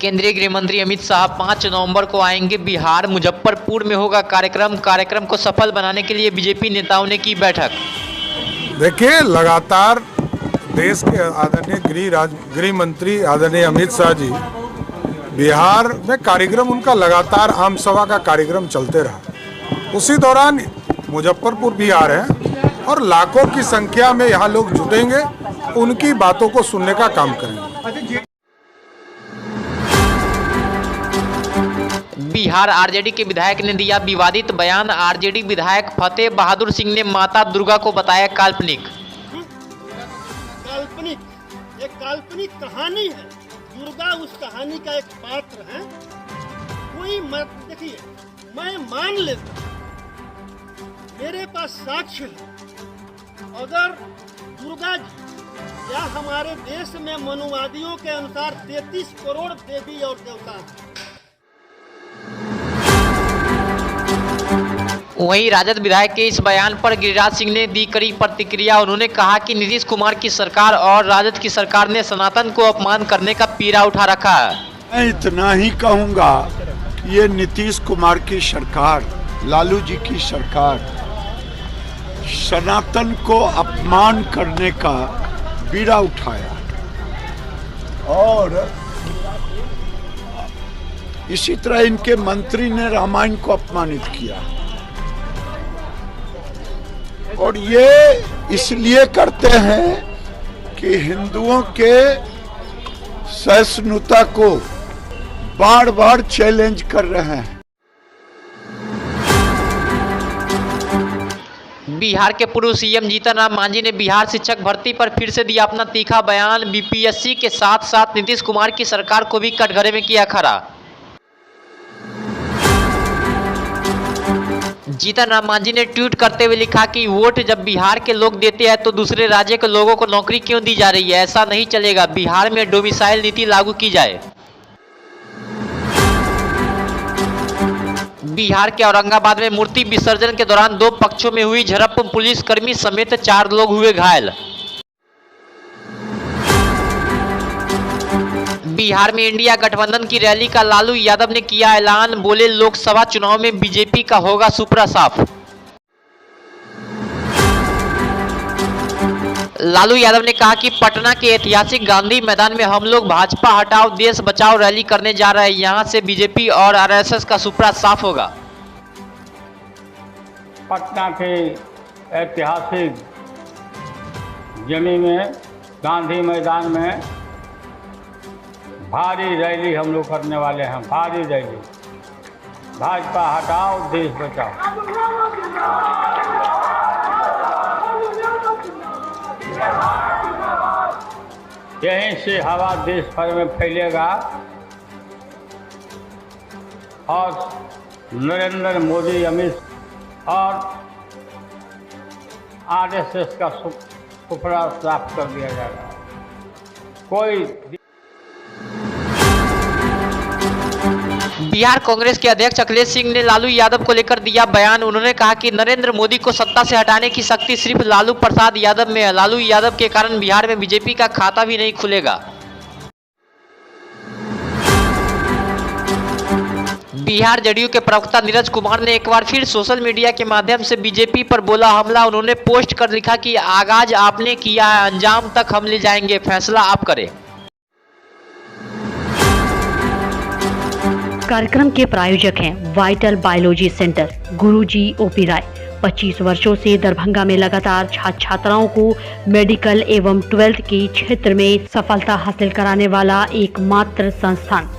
केंद्रीय गृह मंत्री अमित शाह 5 नवंबर को आएंगे बिहार। मुजफ्फरपुर में होगा कार्यक्रम को सफल बनाने के लिए बीजेपी नेताओं ने की बैठक। देखिए, लगातार देश के आदरणीय गृह मंत्री आदरणीय अमित शाह जी बिहार में कार्यक्रम, उनका लगातार आम सभा का कार्यक्रम चलते रहा। उसी दौरान मुजफ्फरपुर भी आ रहे हैं और लाखों की संख्या में यहाँ लोग जुटेंगे, उनकी बातों को सुनने का काम करेंगे। बिहार आरजेडी के विधायक ने दिया विवादित बयान। आरजेडी विधायक फतेह बहादुर सिंह ने माता दुर्गा को बताया काल्पनिक। एक काल्पनिक कहानी है। दुर्गा उस कहानी का एक पात्र है। कोई मत देखिए, मैं मान लेता, मेरे पास साक्ष्य है। अगर दुर्गा जी या हमारे देश में मनुवादियों के अनुसार 33 करोड़ देवी और देवता हैं। वहीं राजद विधायक के इस बयान पर गिरिराज सिंह ने दी कड़ी प्रतिक्रिया। उन्होंने कहा कि नीतीश कुमार की सरकार और राजद की सरकार ने सनातन को अपमान करने का पीड़ा उठा रखा है। मैं इतना ही कहूंगा कि ये नीतीश कुमार की सरकार, लालू जी की सरकार सनातन को अपमान करने का बीड़ा उठाया और इसी तरह इनके मंत्री ने रामायण को अपमानित किया। और ये इसलिए करते हैं कि हिंदुओं के सहिष्णुता को बार बार चैलेंज कर रहे हैं। बिहार के पूर्व सीएम जीतन राम मांझी ने बिहार शिक्षक भर्ती पर फिर से दिया अपना तीखा बयान। बीपीएससी के साथ साथ नीतीश कुमार की सरकार को भी कटघरे में किया खड़ा। जीतन राम मांझी ने ट्वीट करते हुए लिखा कि वोट जब बिहार के लोग देते हैं तो दूसरे राज्य के लोगों को नौकरी क्यों दी जा रही है? ऐसा नहीं चलेगा। बिहार में डोमिसाइल नीति लागू की जाए। बिहार के औरंगाबाद में मूर्ति विसर्जन के दौरान 2 पक्षों में हुई झड़प, पुलिसकर्मी समेत 4 लोग हुए घायल। बिहार में इंडिया गठबंधन की रैली का लालू यादव ने किया ऐलान। बोले, लोकसभा चुनाव में बीजेपी का होगा सुपड़ा साफ। लालू यादव ने कहा कि पटना के ऐतिहासिक गांधी मैदान में हम लोग भाजपा हटाओ देश बचाओ रैली करने जा रहे हैं। यहां से बीजेपी और आरएसएस का सुपड़ा साफ होगा। पटना के ऐतिहासिक जमीन में गांधी मैदान में भारी रैली हम लोग करने वाले हैं। भारी रैली, भाजपा हटाओ देश बचाओ। यहीं से हवा देश भर में फैलेगा और नरेंद्र मोदी, अमित और आरएसएस का सुपड़ा साफ कर दिया जाएगा। कोई बिहार कांग्रेस के अध्यक्ष अखिलेश सिंह ने लालू यादव को लेकर दिया बयान। उन्होंने कहा कि नरेंद्र मोदी को सत्ता से हटाने की शक्ति सिर्फ लालू प्रसाद यादव में है। लालू यादव के कारण बिहार में बीजेपी का खाता भी नहीं खुलेगा। बिहार जदयू के प्रवक्ता नीरज कुमार ने एक बार फिर सोशल मीडिया के माध्यम से बीजेपी पर बोला हमला। उन्होंने पोस्ट कर लिखा कि आगाज आपने किया है, अंजाम तक हम ले जाएंगे, फैसला आप करें। कार्यक्रम के प्रायोजक हैं वाइटल बायोलॉजी सेंटर, गुरुजी ओपी राय। 25 वर्षों से दरभंगा में लगातार छात्र छात्राओं को मेडिकल एवं 12th के क्षेत्र में सफलता हासिल कराने वाला एकमात्र संस्थान।